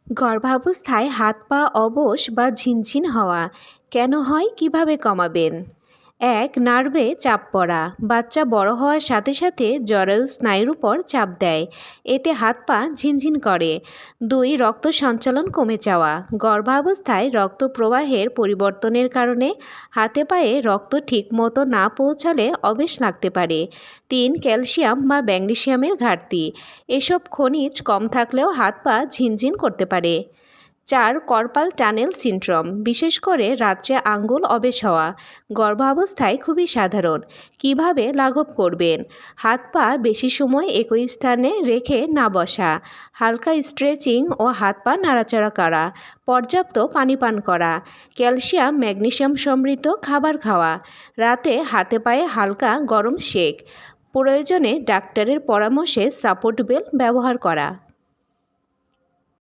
গর্ভাবস্থায় হাত পা অবশ বা ঝিনঝিন হওয়া কেন হয়, কিভাবে কমাবেন? নার্ভে চাপ পড়া। বাচ্চা বড় হওয়ার সাথে সাথে জরায়ু স্নায়ুর উপর চাপ দেয়। এতে হাত পা ঝিনঝিন করে। রক্ত সঞ্চালন কমে যাওয়া। গর্ভাবস্থায় রক্ত প্রবাহের পরিবর্তনের কারণে হাতে পায়ে রক্ত ঠিকমতো না পৌঁছালে অবেশ লাগতে পারে। ক্যালসিয়াম বা ম্যাগনেসিয়ামের ঘাটতি। এসব খনিজ কম থাকলেও হাত পা ঝিনঝিন করতে পারে। কর্পাল টানেল সিনড্রোম, বিশেষ করে রাত্রে আঙ্গুল অবেশ হওয়া। গর্ভাবস্থায় খুবই সাধারণ। কিভাবে লাঘব করবেন? হাত পা বেশি সময় একই স্থানে রেখে না বসা, হালকা স্ট্রেচিং ও হাত পা নাড়াচাড়া করা, পর্যাপ্ত পানি পান করা, ক্যালসিয়াম ম্যাগনেসিয়াম সমৃদ্ধ খাবার খাওয়া, রাতে হাতে পায়ে হালকা গরম সেক, প্রয়োজনে ডাক্তারের পরামর্শে সাপোর্ট বেল্ট ব্যবহার করা।